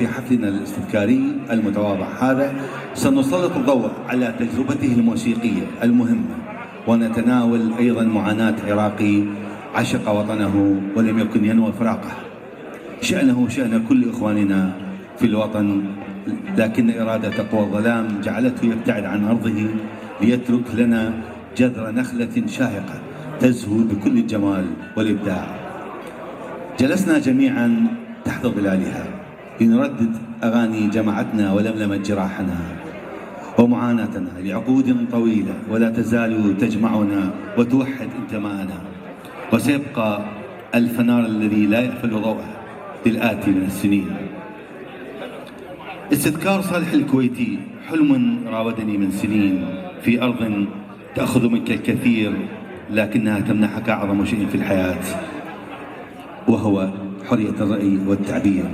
في حفلنا الاستذكاري المتواضع هذا سنسلط الضوء على تجربته الموسيقية المهمة، ونتناول أيضا معاناة عراقي عشق وطنه ولم يكن ينوى فراقه، شأنه شأن كل إخواننا في الوطن، لكن إرادة قوى الظلام جعلته يبتعد عن أرضه ليترك لنا جذر نخلة شاهقة تزهو بكل الجمال والإبداع. جلسنا جميعا تحت ظلالها لنردد أغاني جمعتنا ولملمت جراحنا ومعاناتنا لعقود طويلة، ولا تزال تجمعنا وتوحد انتماءنا، وسيبقى الفنار الذي لا يغفل ضوءه للآتي من السنين. استذكار صالح الكويتي حلم راودني من سنين في أرض تأخذ منك الكثير لكنها تمنحك أعظم شيء في الحياة، وهو حرية الرأي والتعبير،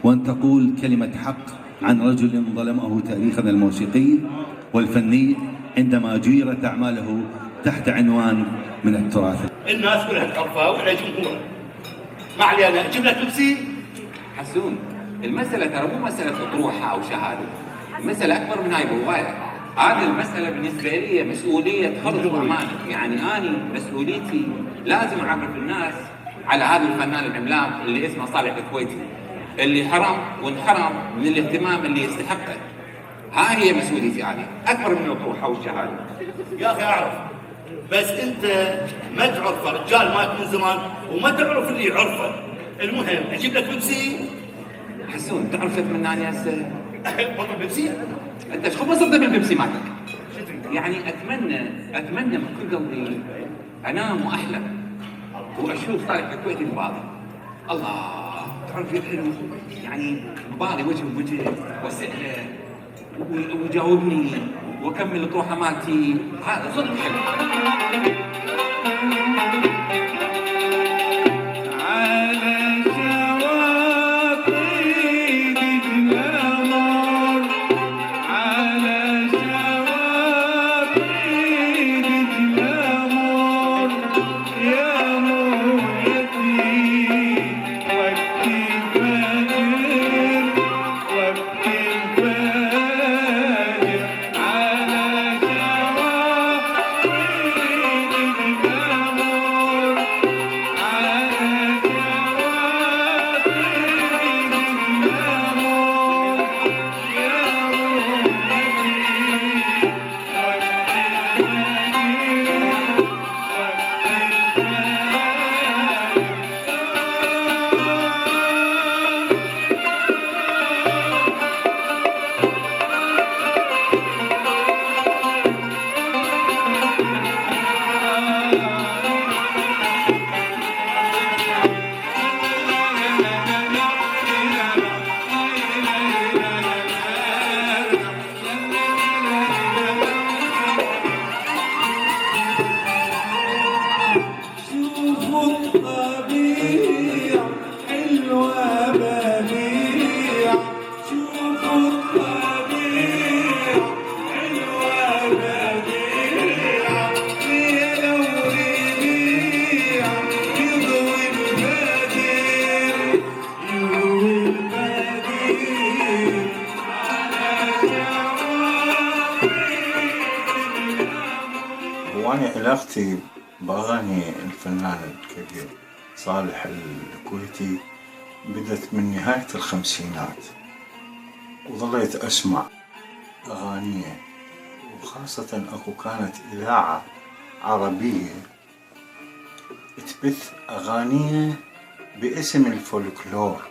وأن تقول كلمة حق عن رجل ظلمه تاريخنا الموسيقي والفني عندما جيرت أعماله تحت عنوان من التراث. الناس كلها تعرفها وإحنا جمهور، ما علينا جيب لك لبسي. حسون، المسألة ترى مو مسألة أطروحة أو شهادة، المسألة أكبر من هاي بغاية. هذه المسألة بالنسبة لي مسؤولية فرض وأمانة، يعني أنا مسؤوليتي لازم أعرف الناس على هذا الفنان العملاق اللي اسمه صالح الكويتي، اللي حرم وانحرم من الاهتمام اللي يستحقه. ها هي مسؤوليتي أنا، أكبر من الأطروحة والشهادة. يا أخي أعرف، بس أنت ما تعرفه، رجال مات من زمان وما تعرف اللي يعرفه. المهم أجيب لك لبسي. حسون، تعرف تتمناني هسه؟ بطل بيبسي؟ انت شو بصدق بالبيبسي مالك؟ يعني اتمنى من كل قلبي انام واحلم واشوف صالح الكويتي ببالي. الله، تعرف الحلو يعني ببالي وجه بوجه واساله ويجاوبني واكمل الطروحه مالتي، هذا صدق حلو. وأنا علاقتي بأغاني الفنان الكبير صالح الكويتي بدت من نهاية الخمسينات، وظليت أسمع أغانيه، وخاصة أكو كانت إذاعة عربية تبث أغانيه باسم الفولكلور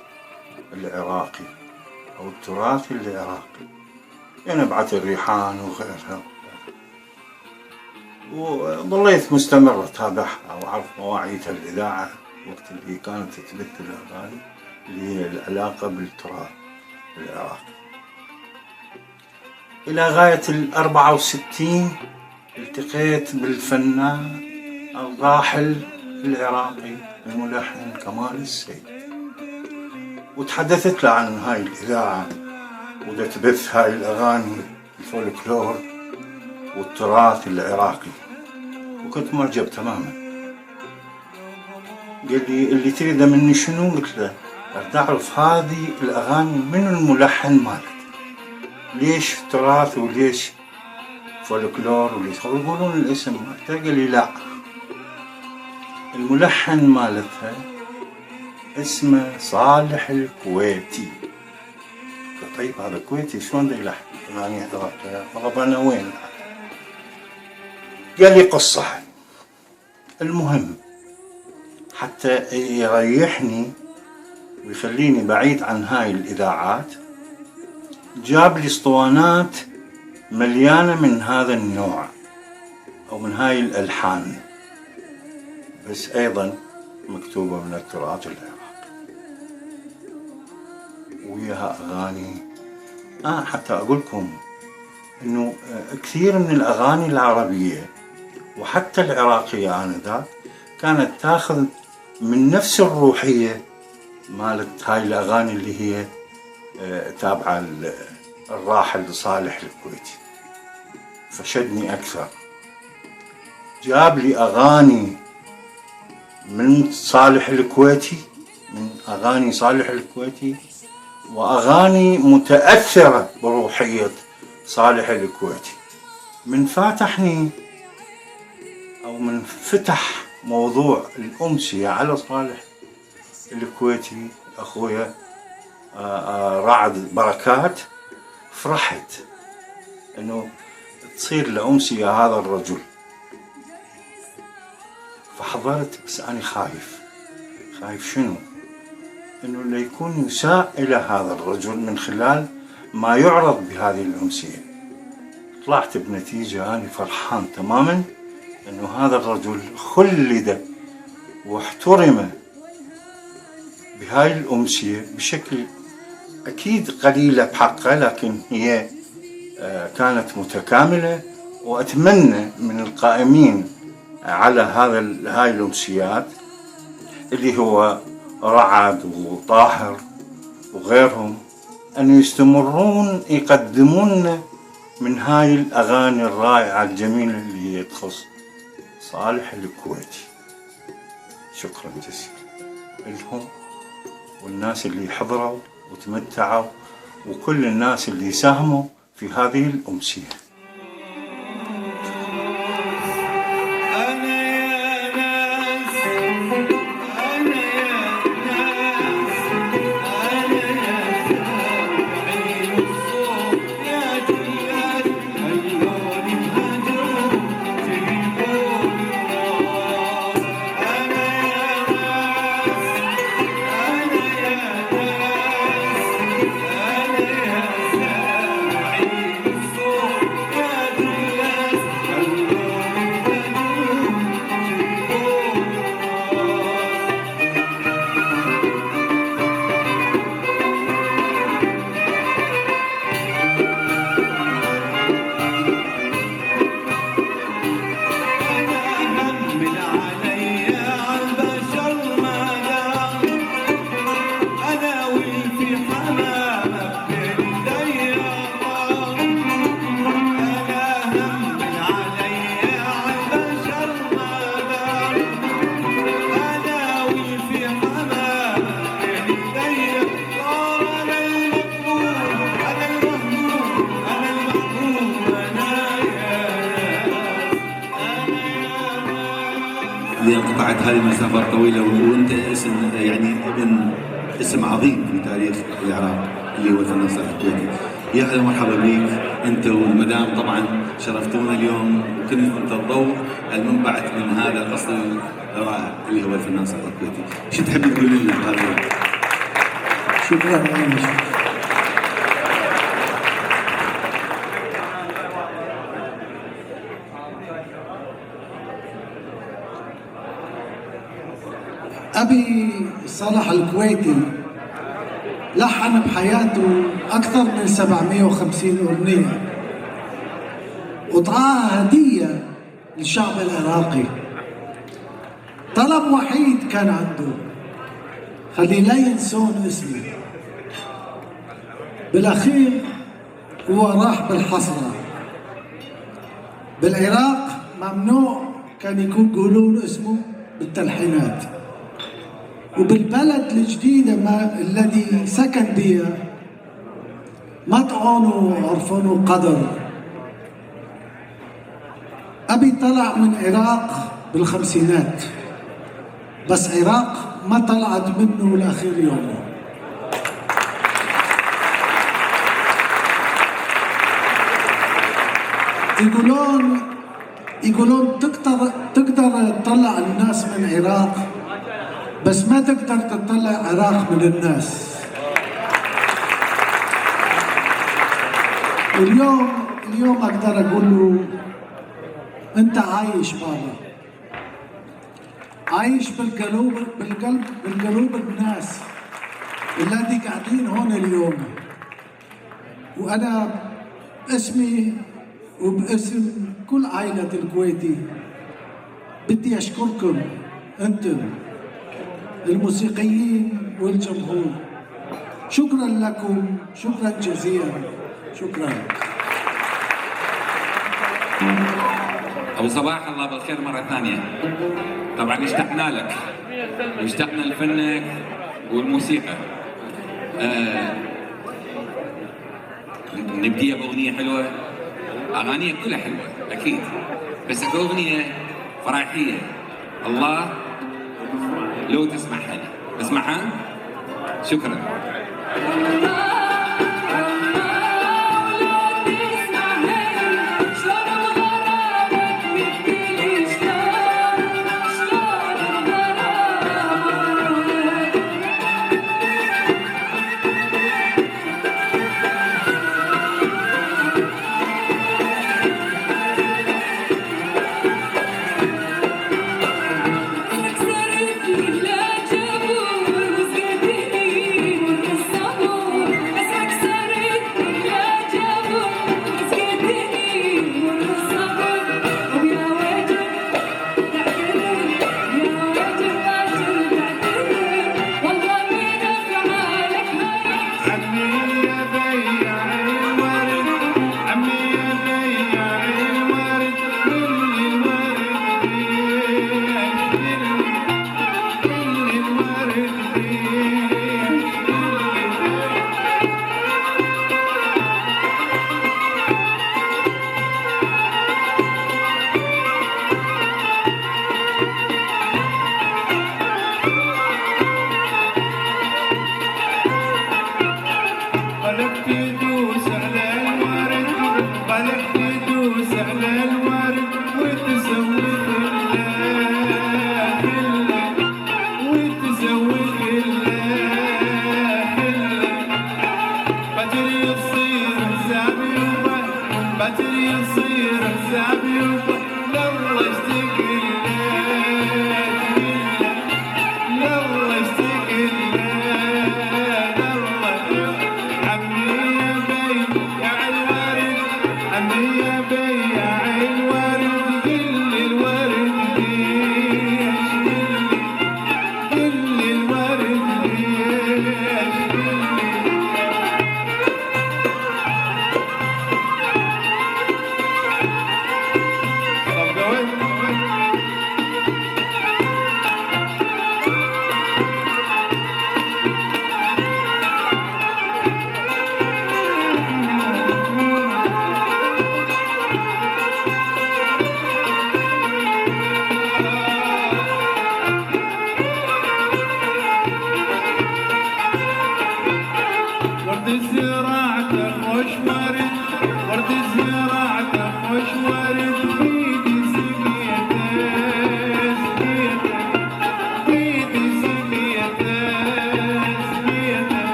العراقي أو التراث العراقي، ينبعث الريحان وغيرها، وظليت مستمر أتابعها وأعرف مواعيد الإذاعة وقت اللي كانت تبث الأغاني اللي هي العلاقة بالتراث العراقي. إلى غاية 64 التقيت بالفنان الراحل العراقي الملحن كمال السيد، وتحدثت له عن هاي الإذاعة ودا تبث هاي الأغاني الفولكلور والتراث العراقي، وكنت معجب تماما. قال لي اللي تريده مني شنو؟ قلت له أريد أعرف هذه الأغاني من الملحن مالتها، ليش تراث وليش فولكلور وليش يقولون الاسم مالتها؟ قال لي لا، الملحن مالتها اسمه صالح الكويتي. قلت طيب هذا كويتي شلون دا يلحن أغاني عراقية؟ والله أنا وين؟ قال لي قصة. المهم حتى يريحني ويخليني بعيد عن هاي الإذاعات، جاب لي اسطوانات مليانة من هذا النوع أو من هاي الألحان، بس أيضا مكتوبة من التراث العراقي، وياها أغاني. حتى أقول لكم إنه كثير من الأغاني العربية وحتى العراقية آنذاك كانت تاخذ من نفس الروحية مالت هاي الأغاني اللي هي تابعة الراحل صالح الكويتي، فشدني أكثر. جاب لي أغاني من صالح الكويتي، من أغاني صالح الكويتي، وأغاني متأثرة بروحية صالح الكويتي. من فاتحني أو من فتح موضوع الأمسية على صالح الكويتي أخويا رعد بركات، فرحت إنه تصير لأمسية هذا الرجل، فحضرت. بس أنا خايف شنو؟ إنه اللي يكون يساء إلى هذا الرجل من خلال ما يعرض بهذه الأمسية. طلعت بنتيجة أنا فرحان تماما إنه هذا الرجل خلد واحترم بهاي الأمسية بشكل أكيد قليلة بحقه، لكن هي كانت متكاملة. وأتمنى من القائمين على هاي الأمسيات اللي هو رعد وطاهر وغيرهم أن يستمرون يقدمون من هاي الأغاني الرائعة الجميلة اللي تخص صالح الكويتي. شكرا جزيلا لهم والناس اللي حضروا وتمتعوا وكل الناس اللي ساهموا في هذه الأمسية. لأن قطعت هذه المسافات طويلة وأنت اسم يعني ابن اسم عظيم في تاريخ العراق اللي هو الفنان صالح الكويتي. يا أهلا ومرحبا بك أنت والمدام، طبعا شرفتونا اليوم وكنت أنت الضوء المنبعث من هذا الأصل الرائع اللي هو الفنان صالح الكويتي. شو تحب تقول لنا بهذا الوقت؟ شكرا. أبي صالح الكويتي لحن بحياته أكثر من 750 أغنية وطعاها هدية للشعب العراقي. طلب وحيد كان عنده، خلي لا ينسون اسمي. بالأخير هو راح بالحصرة. بالعراق ممنوع كان يقولون اسمه بالتلحينات، وبالبلد الجديدة الذي سكن بها ما طعنوا وعرفنوا قدر. أبي طلع من عراق بالخمسينات، بس عراق ما طلعت منه لآخر يومه. يقولون تقدر تطلع الناس من عراق، بس ما تقدر تطلع عراق من الناس. اليوم اقدر اقول له انت عايش بابا، عايش بالقلوب الناس الذي قاعدين هون اليوم. وانا باسمي وباسم كل عائلة الكويتي بدي اشكركم انتم الموسيقيين والجمهور. شكرا لكم، شكرا جزيلا، شكرا. أبو صباح الله بالخير مرة ثانية. طبعا اشتقنا لك واشتقنا لفنك والموسيقى. نبديها بأغنية حلوة. أغانيك كلها حلوة أكيد، بس أغنية فرحية. الله لو تسمعها لي اسمعها. شكرا.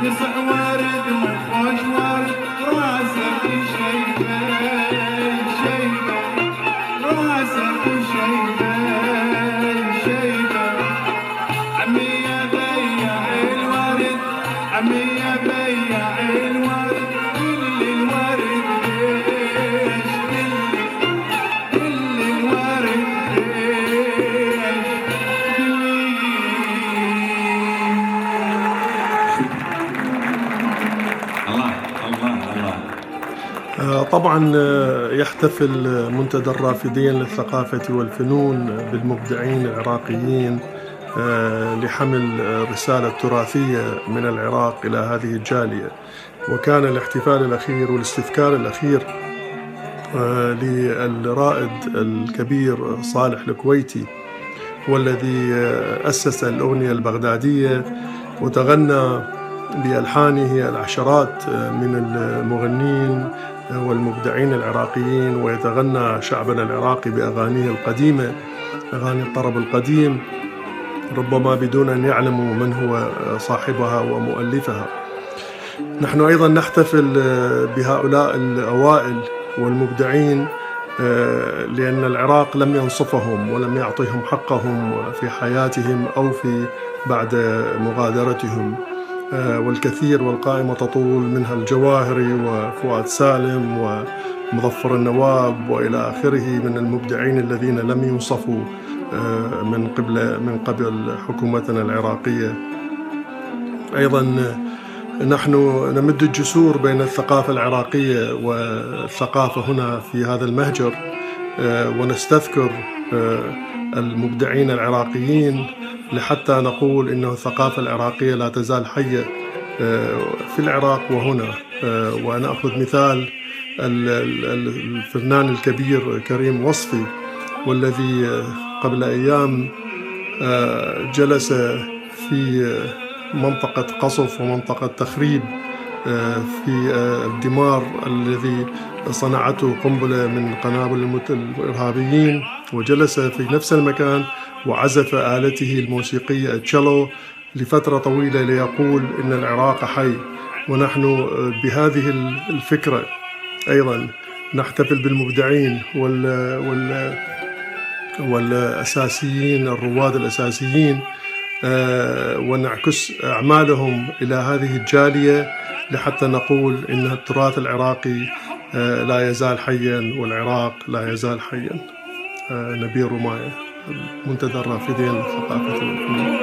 يصع ورد وخوش ورد راسك شيبة شيبة راسك شيبة شيبة عمي يا بياع الورد عمي يا بياع الورد كل الورد ليش كل الورد ليش الله الله الله. طبعا يحتفل منتدى الرافدين للثقافة والفنون بالمبدعين العراقيين لحمل رسالة تراثية من العراق إلى هذه الجالية، وكان الاحتفال الأخير والاستذكار الأخير للرائد الكبير صالح الكويتي، والذي أسس الأغنية البغدادية وتغنى بألحانه العشرات من المغنين والمبدعين العراقيين، ويتغنى شعبنا العراقي بأغانيه القديمة، أغاني الطرب القديم، ربما بدون أن يعلموا من هو صاحبها ومؤلفها. نحن أيضا نحتفل بهؤلاء الأوائل والمبدعين لأن العراق لم ينصفهم ولم يعطيهم حقهم في حياتهم أو في بعد مغادرتهم، والكثير والقائمة تطول، منها الجواهري وفؤاد سالم ومظفر النواب وإلى آخره من المبدعين الذين لم ينصفوا من قبل حكومتنا العراقية. أيضا نحن نمد الجسور بين الثقافة العراقية والثقافة هنا في هذا المهجر، ونستذكر المبدعين العراقيين لحتى نقول إنه الثقافة العراقية لا تزال حية في العراق وهنا. ونأخذ مثال الفنان الكبير كريم وصفي، والذي قبل أيام جلس في منطقة قصف ومنطقة تخريب في الدمار الذي صنعته قنبلة من قنابل الإرهابيين، وجلس في نفس المكان وعزف آلته الموسيقية التشيلو لفترة طويلة ليقول إن العراق حي. ونحن بهذه الفكرة أيضا نحتفل بالمبدعين والأساسيين، الرواد الأساسيين، ونعكس أعمالهم إلى هذه الجالية لحتى نقول إن التراث العراقي لا يزال حيا والعراق لا يزال حيا. نبيل رماية، منتدى الرافدين للثقافة والفنون.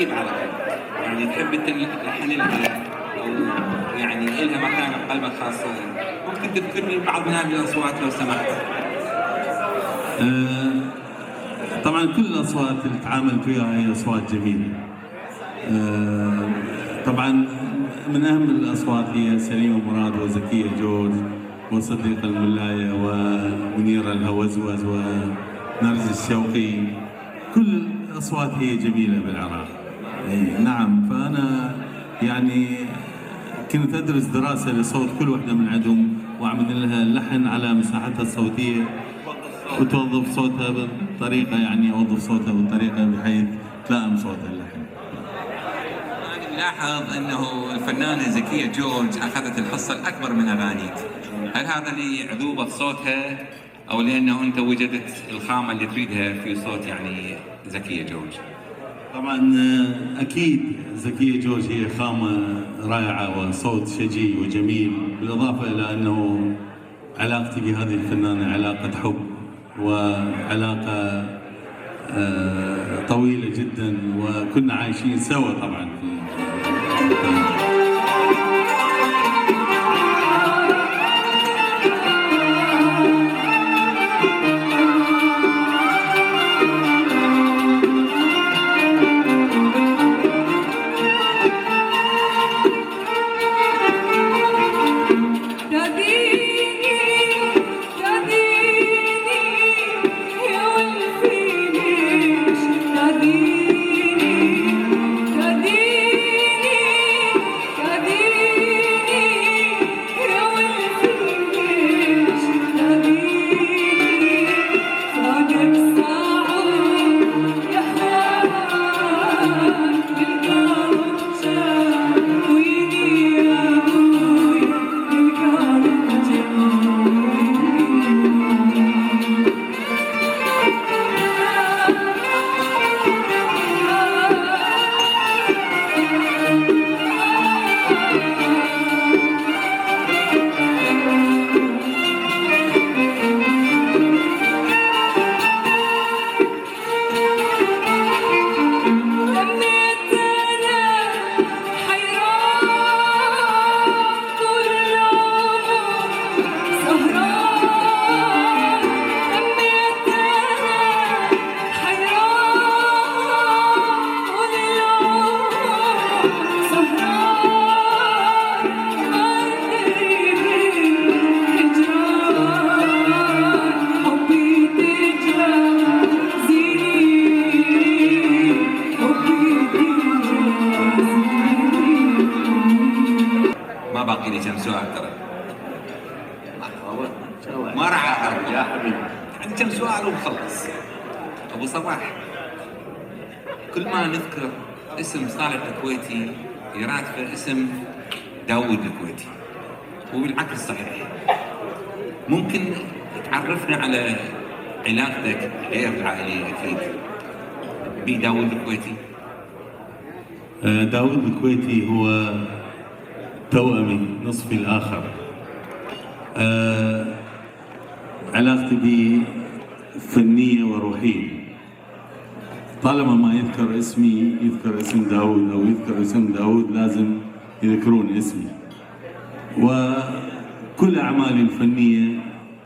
قريب على قلبك، يعني تحب تلحن لها او يعني لها مكانه بقلبك خاصه، ممكن تذكرني بعض من هذه الاصوات لو سمحت؟ طبعا كل الاصوات اللي تعاملت وياها هي اصوات جميله. طبعا من اهم الاصوات هي سليمه مراد وزكيه جورج وصديق الملايه ومنيره الهوزوز ونرجس الشوقي. كل الاصوات هي جميله بالعراق. نعم، فانا يعني كنت ادرس دراسه لصوت كل واحده من عندهم واعمل لها اللحن على مساحتها الصوتيه، وتوظف صوتها بالطريقه، يعني اوظف صوتها بالطريقه بحيث تلائم صوتها اللحن. أنا نلاحظ أنه الفنانة زكية جورج أخذت الحصة الأكبر من أغانيك، هل هذا لعذوبة صوتها أو لأنه أنت وجدت الخامة اللي تريدها في صوت يعني زكية جورج؟ طبعا اكيد زكيه جورج هي خامه رائعه وصوت شجي وجميل، بالاضافه الى انه علاقتي بهذه الفنانه علاقه حب وعلاقه طويله جدا، وكنا عايشين سوا طبعا في باقي لي كم سؤال ترى. ما راح اخرج يا حبيبي، عندي كم سؤال وبخلص. ابو صباح، كل ما نذكر اسم صالح الكويتي يرادفه اسم داوود الكويتي، وبالعكس صحيح. ممكن تعرفنا على علاقتك غير العائلية اكيد بداوود الكويتي؟ داوود الكويتي هو توأمي، نصفي الآخر. علاقتي به فنية وروحية. طالما ما يذكر اسمي يذكر اسم داوود، أو يذكر اسم داوود لازم يذكرون اسمي. وكل أعمالي الفنية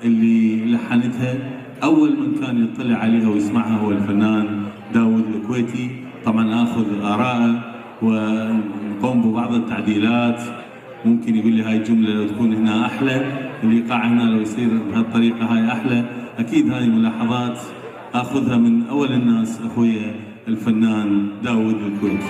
اللي لحنتها أول من كان يطلع عليها ويسمعها هو الفنان داوود الكويتي. طبعا آخذ آراءه ونقوم ببعض التعديلات. ممكن يقول لي هاي الجملة لو تكون هنا أحلى، الإيقاع هنا لو يصير بهالطريقة هاي أحلى. أكيد هاي ملاحظات آخذها من أول الناس أخويا الفنان داوود الكويتي.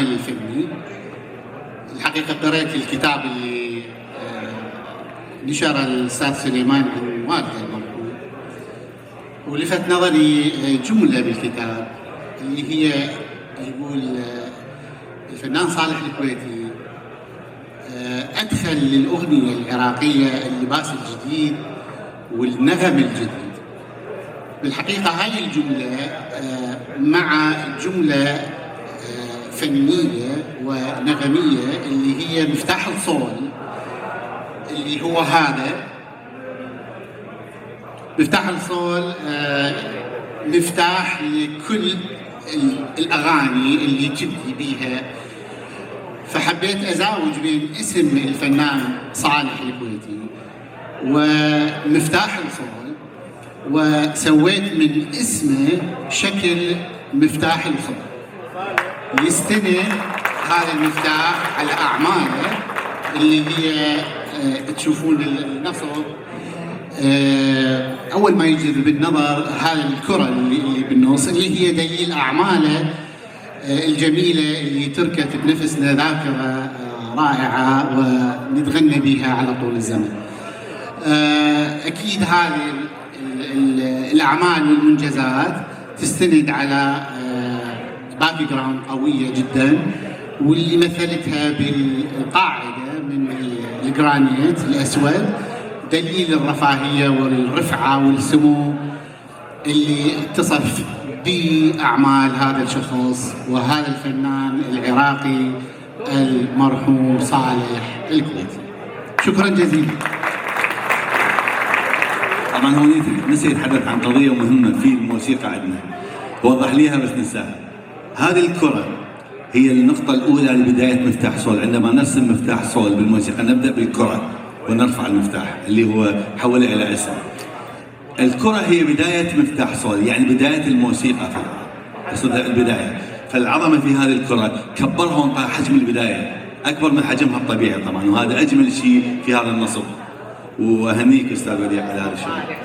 العمل الفني. الحقيقة قرأت الكتاب اللي نشر الأستاذ سليمان عن والده المرحوم، ولفت نظري جملة بالكتاب اللي هي يقول الفنان صالح الكويتي أدخل للأغنية العراقية اللباس الجديد والنغم الجديد. بالحقيقة هاي الجملة مع جملة فنية ونغمية اللي هي مفتاح الصول، اللي هو هذا مفتاح الصول، مفتاح لكل الأغاني اللي تبدي بيها. فحبيت أزاوج بين اسم الفنان صالح الكويتي ومفتاح الصول، وسويت من اسمه شكل مفتاح الصول يستند هذا المفتاح على أعماله اللي هي تشوفون النصب. أول ما يجذب النظر هذا الكرة اللي بالنص اللي هي دليل أعماله الجميلة اللي تركت بنفسنا ذاكرة رائعة ونتغنى بها على طول الزمن. أكيد هذه الأعمال والمنجزات تستند على باك جراوند قوية جدا، واللي مثلتها بالقاعدة من الجرانيت الأسود، دليل الرفاهية والرفعة والسمو اللي اتصف بأعمال هذا الشخص وهذا الفنان العراقي المرحوم صالح الكويتي. شكرا جزيلا. طبعا هو نسي يتحدث عن قضية مهمة في الموسيقى عندنا، وضح ليها بس ننساها. هذه الكرة هي النقطة الأولى لبداية مفتاح صول. عندما نرسم مفتاح صول بالموسيقى نبدأ بالكرة ونرفع المفتاح اللي هو حوله إلى اسم. الكرة هي بداية مفتاح صول، يعني بداية الموسيقى فيها البداية. فالعظمة في هذه الكرة كبرها وانطاها حجم البداية أكبر من حجمها الطبيعي طبعا، وهذا أجمل شيء في هذا النصب. وأهنيك أستاذ وديع على هذا الشيء.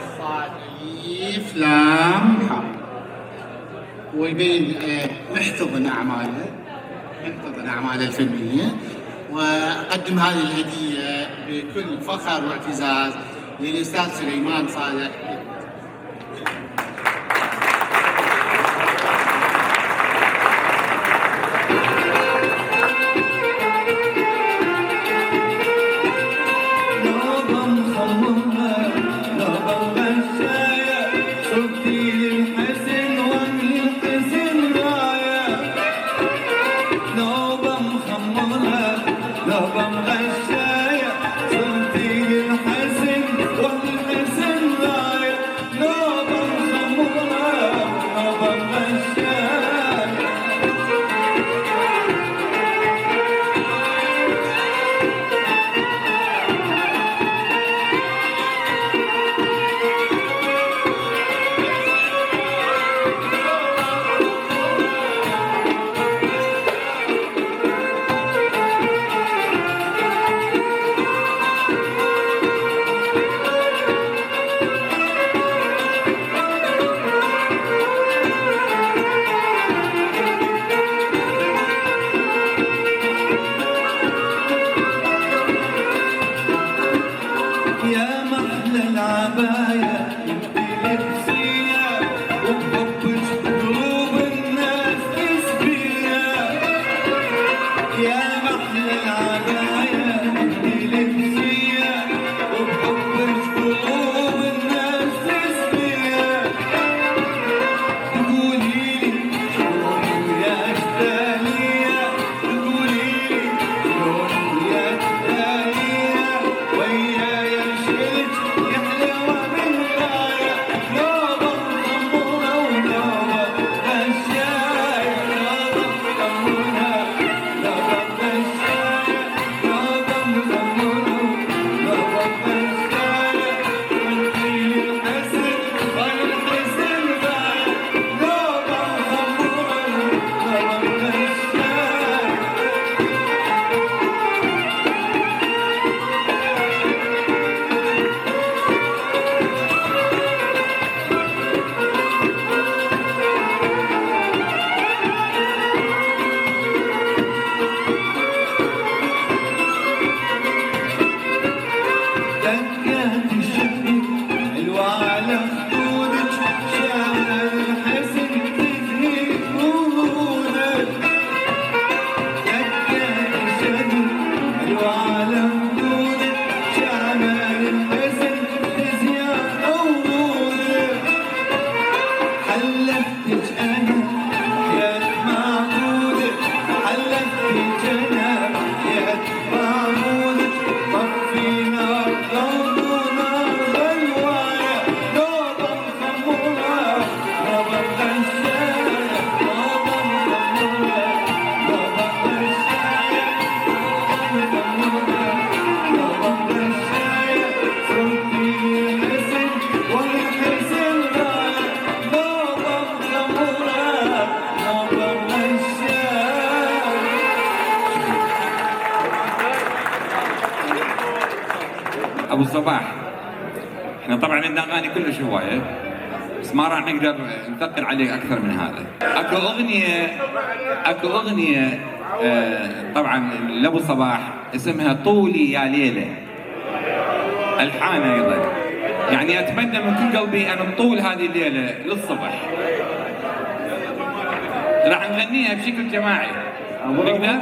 ألف لام ح، ويبين محتضن أعماله الفنية. وأقدم هذه الهدية بكل فخر واعتزاز للأستاذ سليمان صالح. ابو الصباح، احنا طبعا عندنا اغاني كلش هوايه بس ما راح نقدر نثقل عليك اكثر من هذا. اكو اغنيه طبعا لابو الصباح اسمها طولي يا ليله، الحان ايضا، يعني اتمنى من كل قلبي ان نطول هذه الليله للصبح. راح نغنيها بشكل جماعي، نقدر؟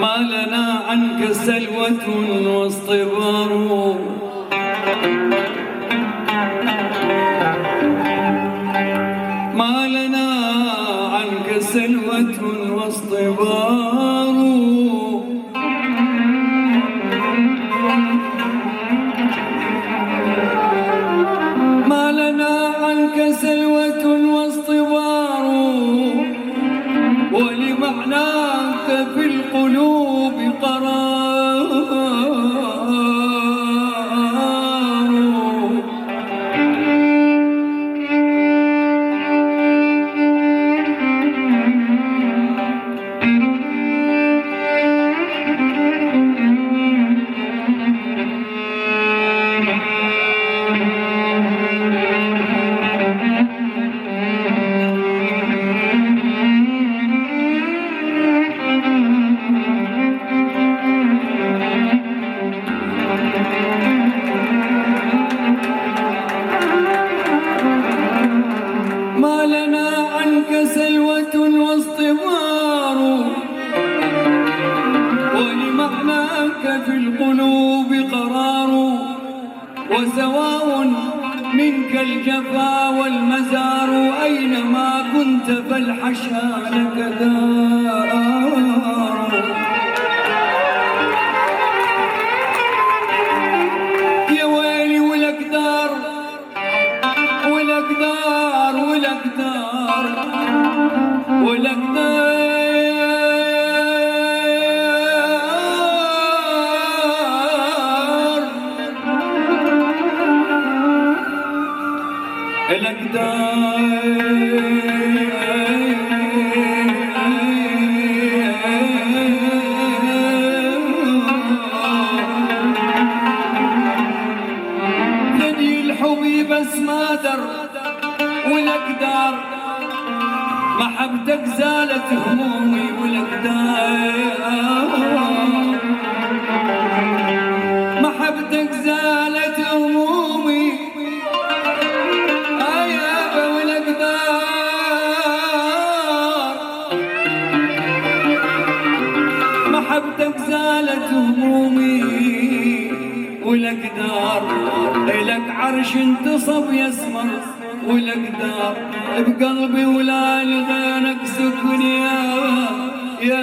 ما لنا عنك سلوة واصطبار، ما لنا عنك سلوة واصطبار، ما لنا عنك سلوة واصطبار، ولمعناك في القلوب قرار. ما لنا عنك سلوة واصطبار، ولمعناك في القلوب قرار، وسواء منك الجفا والمزار، أينما كنت فالحشا لك دار. يا ويلي ولك دار، ولك دار، ولك دار، ولك دار، لك ثني الحبي بس ما در، ولك دار، محبتك زالت همومي، ولك دار، محبتك زالت همومي، يابا ولك دار، محبتك زالت همومي، ولك دار، لك عرش انتصب يسمر، ولك دار بقلبي ولا لغيرك سكن يا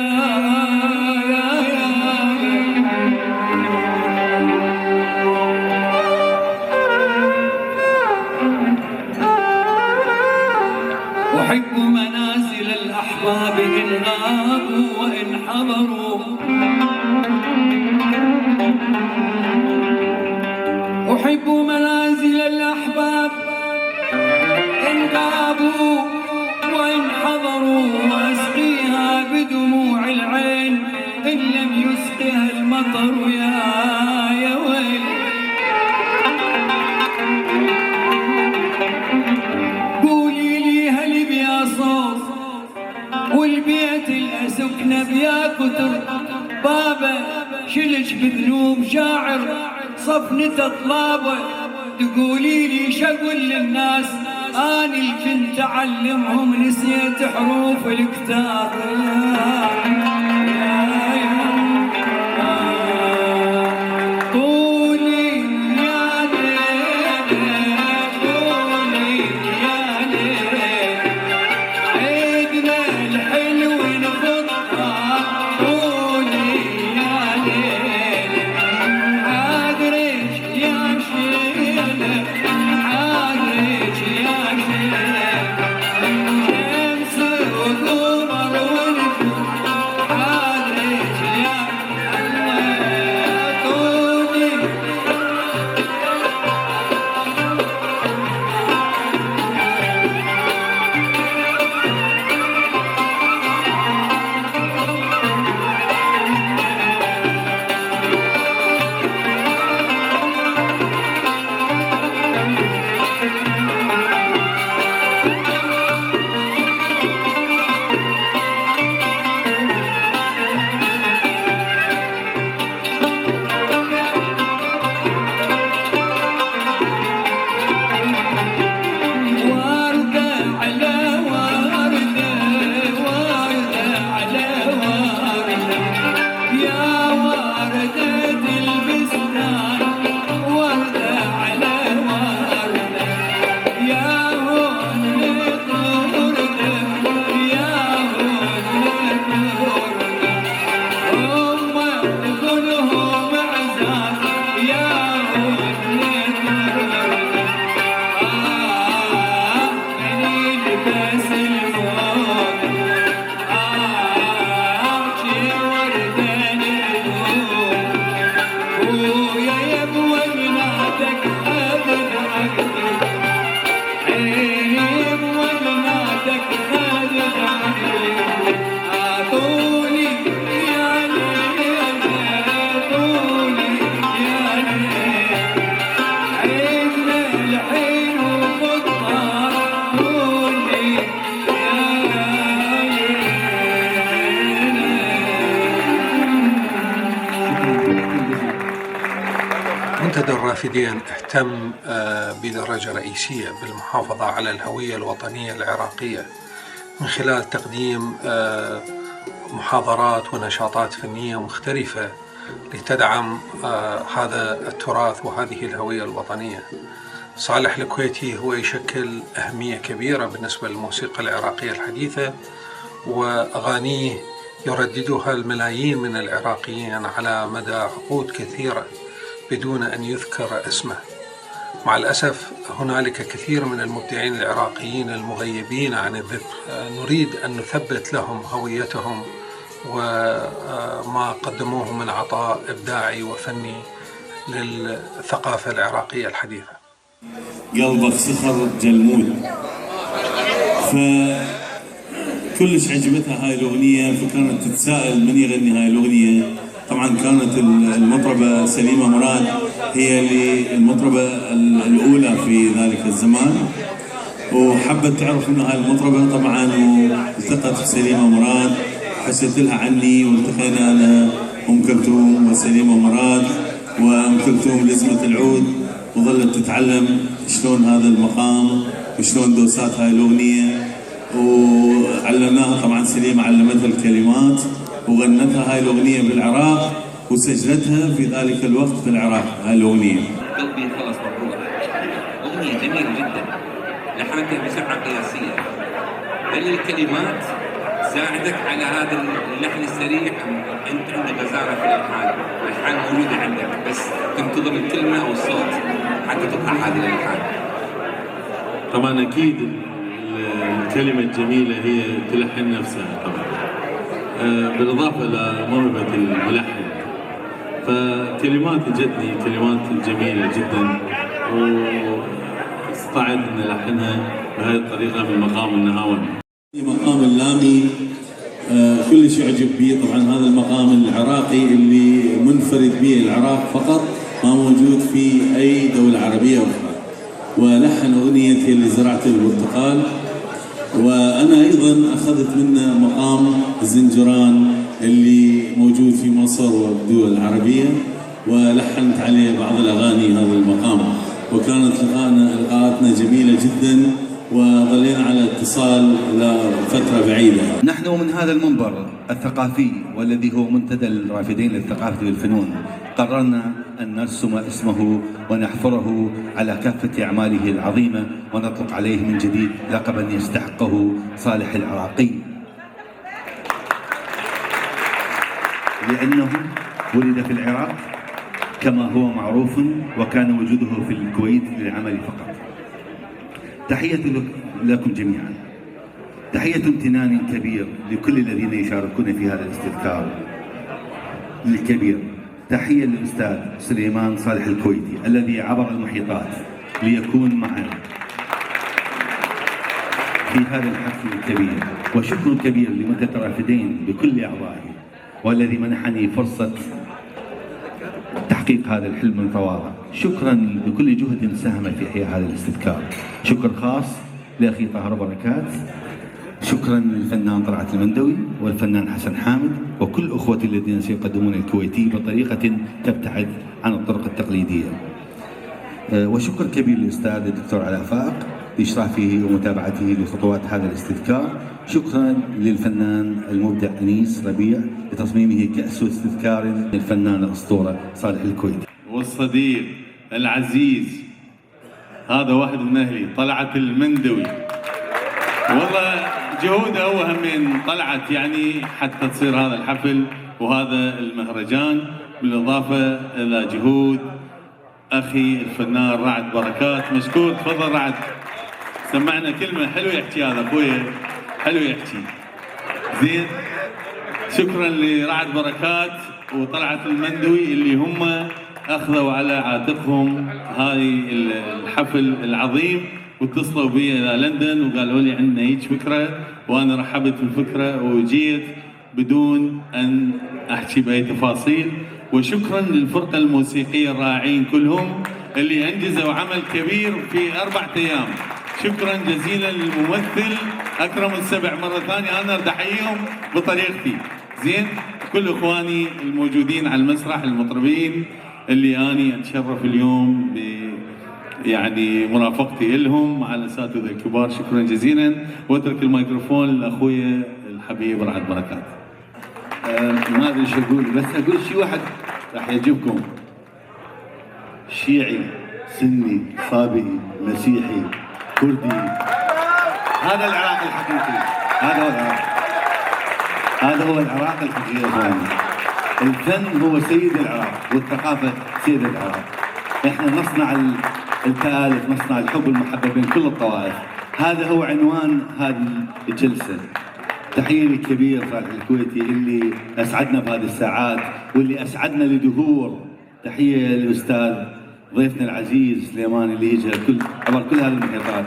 أحب منازل الأحباب إن غابوا وإن حضروا، أحب منازل الأحباب إن غابوا وإن حضروا، وأسقيها بدموع العين إن لم يسقها المطر يا ويل. قولي لي هل بيا صوت والبيت الأسكنة بيا كتر، بابا شلش بذنوب شاعر صفنة طلابه، تقولي لي شقول للناس أنا اللي كنت أعلمهم نسيت حروف الكتاب. منتدى الرافدين اهتم بدرجة رئيسية بالمحافظة على الهوية الوطنية العراقية من خلال تقديم محاضرات ونشاطات فنية مختلفة لتدعم هذا التراث وهذه الهوية الوطنية. صالح الكويتي هو يشكل أهمية كبيرة بالنسبة للموسيقى العراقية الحديثة، وأغانيه يرددها الملايين من العراقيين على مدى عقود كثيرة بدون أن يذكر اسمه. مع الأسف هنالك كثير من المبدعين العراقيين المغيبين عن الذكر، نريد أن نثبت لهم هويتهم وما قدموه من عطاء إبداعي وفني للثقافة العراقية الحديثة. قلبك صخر جلمود، فكلش عجبتها هاي الأغنية، فكانت تتساءل من يغني هاي الأغنية. طبعا كانت المطربة سليمة مراد هي اللي المطربة الأولى في ذلك الزمان، وحبت تعرف انه هاي المطربة طبعا، والتقت بسليمة مراد، حست لها عني، والتقينا انا ام كلثوم وسليمة مراد وام كلثوم لزمة العود، وظلت تتعلم شلون هذا المقام وشلون دوسات هاي الأغنية، وعلمناها طبعا سليمة علمتها الكلمات وغنتها هاي الأغنية بالعراق وسجلتها في ذلك الوقت في العراق هاي الأغنية. قلبي خلص مبروك، أغنية جميلة جدا، لحنتها بسرعة قياسية. هل الكلمات تساعدك على هذا اللحن السريع؟ أنت عندك غزارة في الألحان، الألحان موجودة عندك بس تنتظر الكلمة أو الصوت حتى تطلع هذه الألحان. طبعا أكيد والكلمة الجميلة هي تلحن نفسها طبعا، بالإضافة لموهبة الملحن. فكلمات جتني كلمات جميلة جدا، واستطعت أن ألحنها بهذه الطريقة من مقام النهاون. مقام اللامي كل شيء أعجب به. طبعا هذا المقام العراقي اللي منفرد به العراق فقط، ما موجود في أي دولة عربية أخرى. ولحن أغنية اللي زرعت البرتقال، وأنا أيضا أخذت منه مقام الزنجران اللي موجود في مصر والدول العربية، ولحنت عليه بعض الأغاني هذا المقام، وكانت لقاءاتنا جميلة جدا، وظلينا على اتصال لفترة بعيدة. نحن من هذا المنبر الثقافي والذي هو منتدى الرافدين للثقافة والفنون قررنا أن نرسم اسمه ونحفره على كافة أعماله العظيمة، ونطلق عليه من جديد لقبا يستحقه صالح العراقي، لأنه ولد في العراق كما هو معروف، وكان وجوده في الكويت للعمل فقط. تحية لكم جميعا، تحية امتنان كبير لكل الذين يشاركون في هذا الاستذكار الكبير. تحية للأستاذ سليمان صالح الكويتي الذي عبر المحيطات ليكون معنا في هذا الحفل الكبير، وشكر كبير لمنتدى الرافدين بكل أعضائه، والذي منحني فرصة تحقيق هذا الحلم المتواضع. شكرا لكل جهد ساهم في إحياء هذا الاستذكار. شكر خاص لأخي طاهر بركات، شكرا للفنان طلعت المندوي والفنان حسن حامد وكل أخوتي الذين سيقدمون الكويتي بطريقة تبتعد عن الطرق التقليدية. وشكر كبير للأستاذ الدكتور علاء فائق لإشرافه ومتابعته لخطوات هذا الاستذكار. شكرا للفنان المبدع أنيس ربيع لتصميمه كأس استذكار للفنان الأسطورة صالح الكويتي. والصديق العزيز هذا واحد من أهلي طلعت المندوي، والله جهوده هو همين طلعت يعني حتى تصير هذا الحفل وهذا المهرجان، بالإضافة إلى جهود أخي الفنان رعد بركات. مشكور، تفضل رعد سمعنا كلمة. حلو يحكي هذا أخويا، حلو يحكي زين. شكرا لرعد بركات وطلعت المندوي اللي هم أخذوا على عاتقهم هاي الحفل العظيم، واتصلوا بي إلى لندن وقالوا لي عندنا هيك فكرة، وأنا رحبت بالفكرة وجيت بدون أن أحكي بأي تفاصيل. وشكرا للفرقة الموسيقية الرائعين كلهم اللي أنجزوا عمل كبير في 4 أيام. شكرا جزيلا للممثل أكرم السبع مرة ثانية، أنا بدي أحييهم بطريقتي زين. كل إخواني الموجودين على المسرح، المطربين اللي أنا أتشرف اليوم يعني مرافقتي لهم مع الأساتذة الكبار، شكرا جزيلا. واترك الميكروفون لأخويا الحبيب رعد بركات. ما أدري شو أقول، بس أقول شيء واحد راح يعجبكم. شيعي، سني، صابئي، مسيحي، كردي، هذا العراق الحقيقي، هذا هو العراق، هذا هو العراق الحقيقي يا اخواني. الفن هو سيد العراق والثقافة سيد العراق. احنا نصنع التآلف، نصنع الحب والمحبة بين كل الطوائف. هذا هو عنوان هذه الجلسة. تحية للكبير صالح الكويتي اللي أسعدنا بهذه الساعات واللي أسعدنا لدهور. تحية للأستاذ ضيفنا العزيز سليمان اللي يجي عبر كل هذه المحيطات.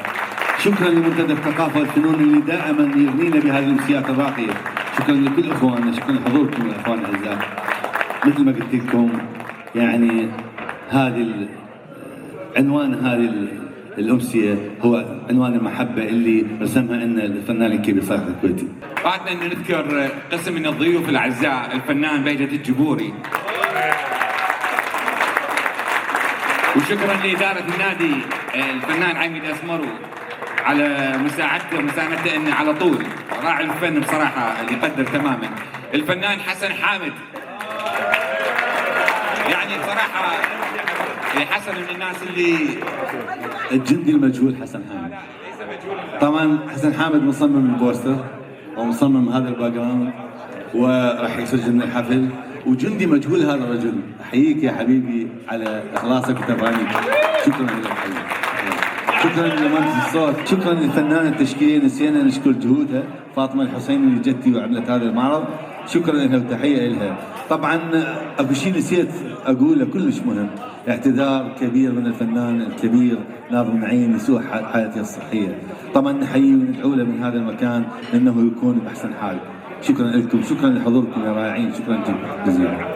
شكرا لمنتدى الثقافة والفنون اللي دائما يغنينا بهذه الأمسيات الراقية. شكرا لكل إخواننا، شكرا لحضوركم يا إخوان الأعزاء. مثل ما قلت لكم يعني عنوان هذه الأمسية هو عنوان المحبة اللي رسمها لنا الفنان الكبير صالح الكويتي. بعدنا أن نذكر قسم من الضيوف الأعزاء، الفنان بهجة الجبوري. وشكرا لإدارة النادي الفنان عميد أسمرو على مساعدته إنه على طول راعي الفن بصراحة يقدر تماما. الفنان حسن حامد يعني بصراحة حسن من الناس اللي الجندي المجهول حسن حامد. طبعا حسن حامد مصمم البوستر ومصمم هذا الباك جراوند وراح يسجل الحفل، وجندي مجهول هذا الرجل. احييك يا حبيبي على اخلاصك وتفانيك. شكرا لك حبيبي. شكرا لمهندس الصوت، شكرا للفنانه التشكيليه، نسينا نشكر جهودها فاطمه الحسيني اللي جتي وعملت هذا المعرض، شكرا لها وتحيه لها. طبعا اكو شيء نسيت اقوله كلش مهم، اعتذار كبير من الفنان الكبير ناظم نعيم لسوء حالته الصحيه، طبعا نحييه وندعو له من هذا المكان انه يكون باحسن حال. شكرا لكم، شكرا لحضوركم يا رائعين، شكرا جزيلا.